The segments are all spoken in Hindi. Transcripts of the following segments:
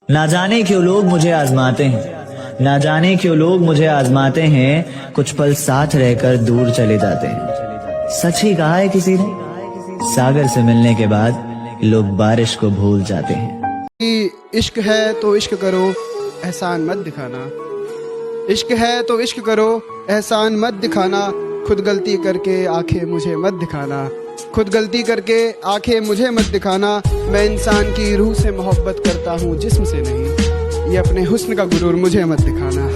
ना जाने क्यों लोग मुझे आजमाते हैं, ना जाने क्यों लोग मुझे आजमाते हैं, कुछ पल साथ रहकर दूर चले जाते हैं। सच ही कहा है किसी ने, सागर से मिलने के बाद लोग बारिश को भूल जाते हैं। इश्क है तो इश्क करो, एहसान मत दिखाना। इश्क है तो इश्क करो, एहसान मत दिखाना। खुद गलती करके आंखें मुझे मत दिखाना। खुद गलती करके आंखें मुझे मत दिखाना। मैं इंसान की रूह से मोहब्बत करता हूँ, जिस्म से नहीं। ये अपने हुस्न का गुरूर मुझे मत दिखाना।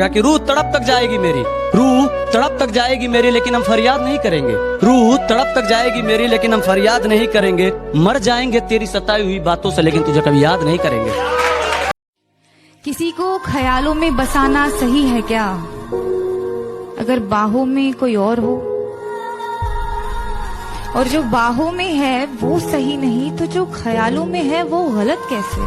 कि रूह तड़प तक जाएगी मेरी, रूह तड़प तक जाएगी मेरी, लेकिन हम फरियाद नहीं करेंगे। रूह तड़प तक जाएगी मेरी, लेकिन हम फरियाद नहीं करेंगे। मर जाएंगे तेरी सताई हुई बातों से, लेकिन तुझे कभी याद नहीं करेंगे। किसी को ख्यालों में बसाना सही है क्या, अगर बाहों में कोई और हो? और जो बाहों में है वो सही नहीं, तो जो ख्यालों में है वो गलत कैसे?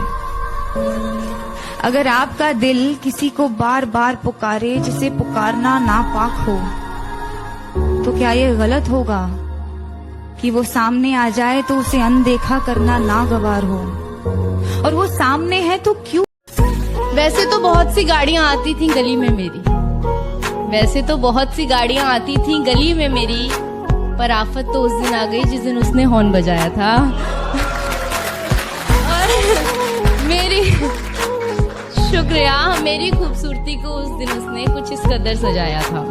अगर आपका दिल किसी को बार बार पुकारे जिसे पुकारना नापाक हो, तो क्या ये गलत होगा कि वो सामने आ जाए तो उसे अनदेखा करना नागवार हो? और वो सामने है तो क्यों? वैसे तो बहुत सी गाड़ियां आती थी गली में मेरी, वैसे तो बहुत सी गाड़ियां आती थी गली में मेरी, पर आफत तो उस दिन आ गई जिस दिन उसने हॉर्न बजाया था। और मेरी शुक्रिया, मेरी खूबसूरती को उस दिन उसने कुछ इस कदर सजाया था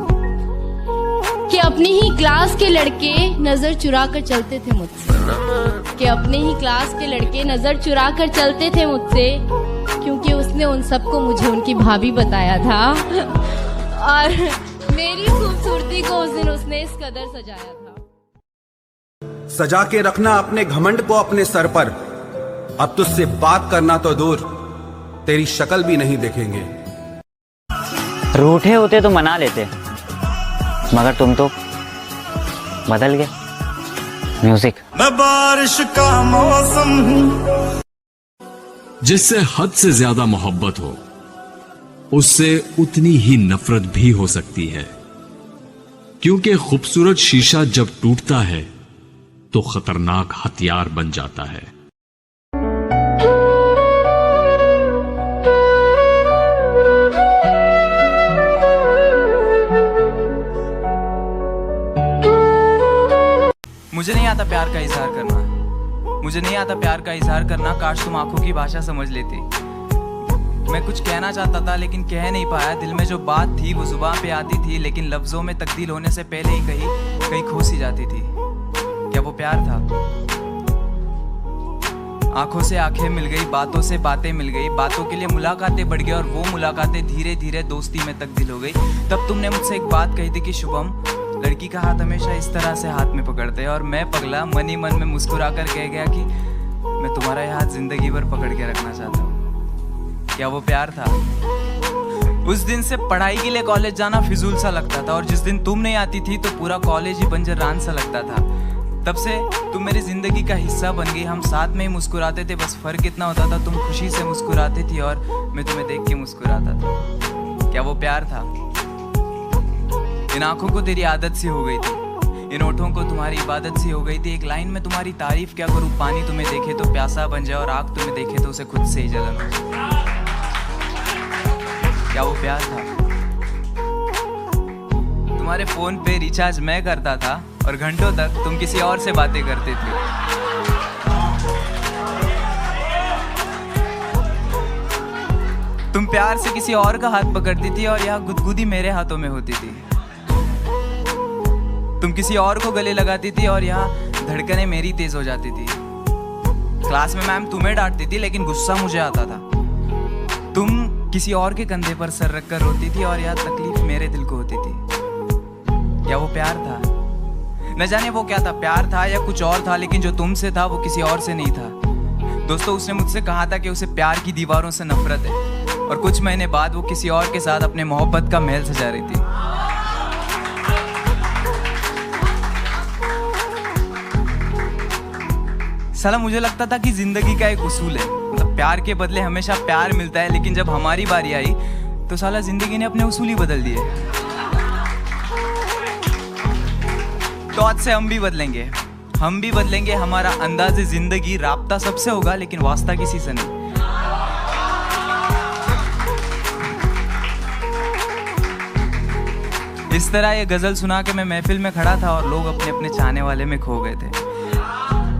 कि अपनी ही क्लास के लड़के नजर चुरा कर चलते थे मुझसे, कि अपने ही क्लास के लड़के नजर चुरा कर चलते थे मुझसे, क्योंकि उसने उन सबको मुझे उनकी भाभी बताया था। और मेरी खूबसूरती को उस दिन उसने इस कदर सजाया था। सजा के रखना अपने घमंड को अपने सर पर, अब तुझसे बात करना तो दूर, तेरी शक्ल भी नहीं देखेंगे। रूठे होते तो मना लेते, मगर तुम तो बदल गए। म्यूजिक। मैं बारिश का मौसम हूं। जिससे हद से ज्यादा मोहब्बत हो, उससे उतनी ही नफरत भी हो सकती है, क्योंकि खूबसूरत शीशा जब टूटता है तो खतरनाक हथियार बन जाता है। मुझे नहीं आता प्यार का इजहार करना, मुझे नहीं आता प्यार का इजहार करना। काश तुम आंखों की भाषा समझ लेती। मैं कुछ कहना चाहता था लेकिन कह नहीं पाया। दिल में जो बात थी वो जुबान पे आती थी, लेकिन लफ्जों में तब्दील होने से पहले ही कहीं खो सी जाती थी। क्या वो प्यार था? आंखों से आंखें मिल गई, बातों से बातें मिल गई, बातों के लिए मुलाकातें बढ़ गई, और वो मुलाकातें धीरे धीरे दोस्ती में तब्दील हो गई। तब तुमने मुझसे एक बात कही थी कि शुभम, लड़की का हाथ हमेशा इस तरह से हाथ में पकड़ते हैं। और मैं पगला मन ही मन में मुस्कुरा कर कह गया कि मैं तुम्हारा यह हाथ जिंदगी भर पकड़ के रखना चाहता हूँ। क्या वो प्यार था? उस दिन से पढ़ाई के लिए कॉलेज जाना फिजूल सा लगता था, और जिस दिन तुम नहीं आती थी तो पूरा कॉलेज ही बंजर रान सा लगता था। तब से तुम मेरी जिंदगी का हिस्सा बन गई। हम साथ में ही मुस्कुराते थे, बस फर्क इतना होता था तुम खुशी से मुस्कुराती थी और मैं तुम्हें देख के मुस्कुराता था। क्या वो प्यार था? इन आंखों को तेरी आदत सी हो गई थी, इन होठों को तुम्हारी इबादत सी हो गई थी। एक लाइन में तुम्हारी तारीफ क्या करूं, पानी तुम्हें देखे तो प्यासा बन जाए और आग तुम्हें देखे तो उसे खुद से ही जलन हो जाए। क्या वो प्यार था? तुम्हारे फोन पे रिचार्ज मैं करता था और घंटों तक तुम किसी और से बातें करते थे। तुम प्यार से किसी और का हाथ पकड़ती थी और यह गुदगुदी मेरे हाथों में होती थी। तुम किसी और को गले लगाती थी और यहाँ धड़कनें मेरी तेज हो जाती थी। क्लास में मैम तुम्हें डांटती थी लेकिन गुस्सा मुझे आता था। तुम किसी और के कंधे पर सर रखकर रोती थी और यह तकलीफ मेरे दिल को होती थी। क्या वो प्यार था? न जाने वो क्या था, प्यार था या कुछ और था, लेकिन जो तुमसे था वो किसी और से नहीं था। दोस्तों, उसने मुझसे कहा था कि उसे प्यार की दीवारों से नफरत है, और कुछ महीने बाद वो किसी और के साथ अपने मोहब्बत का महल सजा रही थी। साला मुझे लगता था कि जिंदगी का एक उसूल है, मतलब प्यार के बदले हमेशा प्यार मिलता है, लेकिन जब हमारी बारी आई तो साला जिंदगी ने अपने उसूल ही बदल दिए। तो आज से हम भी बदलेंगे, हम भी बदलेंगे हमारा अंदाज़े जिंदगी, राब्ता सबसे होगा लेकिन वास्ता किसी से नहीं। इस तरह ये गजल सुना के मैं महफिल में खड़ा था और लोग अपने अपने चाहने वाले में खो गए थे,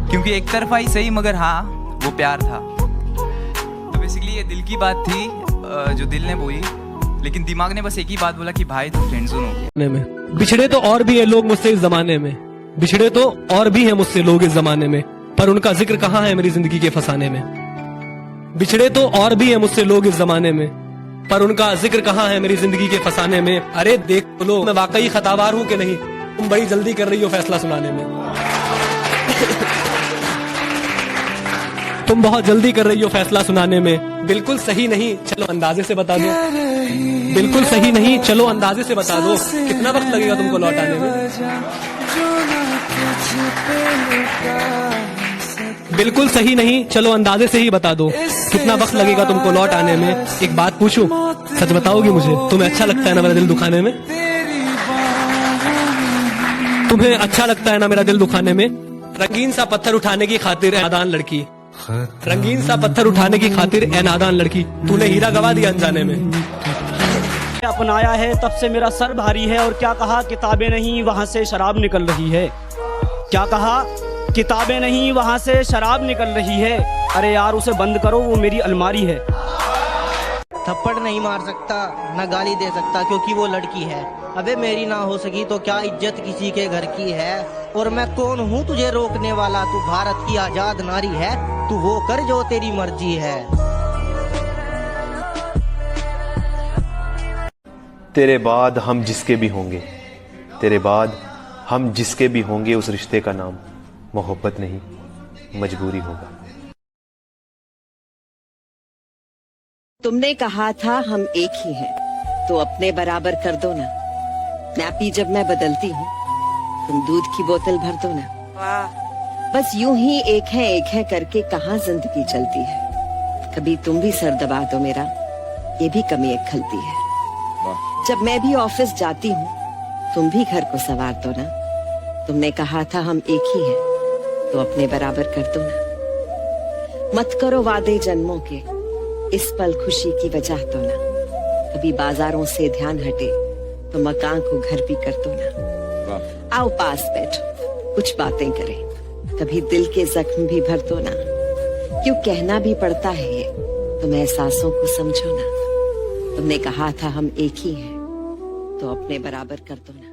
क्योंकि एक तरफा ही सही मगर हाँ वो प्यार था। तो बेसिकली ये दिल की बात थी जो दिल ने बोई, लेकिन दिमाग ने बस एक ही बात बोला कि भाई तू फ्रेंड जोन हो गया। में बिछड़े तो और भी है लोग मुझसे इस जमाने में, बिछड़े तो और भी है मुझसे लोग इस जमाने में, पर उनका जिक्र कहाँ है मेरी जिंदगी के फसाने में। बिछड़े तो और भी है मुझसे लोग इस जमाने में, पर उनका जिक्र कहाँ है मेरी जिंदगी के फसाने में। अरे देख लो मैं वाकई खतावार हूँ कि नहीं, तुम बड़ी जल्दी कर रही हो फैसला सुनाने में। तुम बहुत जल्दी कर रही हो फैसला सुनाने में। बिल्कुल सही नहीं, चलो अंदाजे से बता दो। बिल्कुल सही नहीं, चलो अंदाजे से बता दो कितना वक्त लगेगा तुमको लौट आने में। बिल्कुल सही नहीं, चलो अंदाजे से ही बता दो कितना वक्त लगेगा तुमको लौट आने में। एक बात पूछूं, सच बताओगी मुझे? तुम्हें अच्छा लगता है ना मेरा दिल दुखाने में? तुम्हें अच्छा लगता है ना मेरा दिल दुखाने में? रंगीन सा पत्थर उठाने की खातिर ए नादान लड़की, रंगीन सा पत्थर उठाने की खातिर ए नादान लड़की, तूने हीरा गवा दिया अनजाने में। अपनाया है तब से मेरा सर भारी है, और क्या कहा किताबें नहीं वहां से शराब निकल रही है। क्या कहा किताबें नहीं वहां से शराब निकल रही है। अरे यार उसे बंद करो, वो मेरी अलमारी है। थप्पड़ नहीं मार सकता ना गाली दे सकता क्योंकि वो लड़की है। अबे मेरी ना हो सकी तो क्या इज्जत किसी के घर की है। और मैं कौन हूँ तुझे रोकने वाला, तू भारत की आजाद नारी है, तू वो कर जो तेरी मर्जी है। तेरे बाद हम जिसके भी होंगे, तेरे बाद हम जिसके भी होंगे, उस रिश्ते का नाम मोहब्बत नहीं मजबूरी होगा। तुमने कहा था हम एक ही हैं, तो अपने बराबर कर दो ना। नैपी जब मैं बदलती हूँ तुम दूध की बोतल भर दो ना। बस यूं ही एक है करके कहाँ जिंदगी चलती है। कभी तुम भी सर दबा दो मेरा, ये भी कमी एक खलती है। जब मैं भी ऑफिस जाती हूँ तुम भी घर को संवार दो ना। तुमने कहा था हम एक ही हैं, तो अपने बराबर कर दो ना। मत करो वादे जन्मों के, इस पल खुशी की वजह तो ना। कभी बाजारों से ध्यान हटे तो मकान को घर भी कर दो ना। आओ पास बैठो कुछ बातें करें, कभी दिल के जख्म भी भर दो ना। क्यों कहना भी पड़ता है ये, तुम एहसासों को समझो ना। तुमने कहा था हम एक ही हैं, तो अपने बराबर कर दो ना।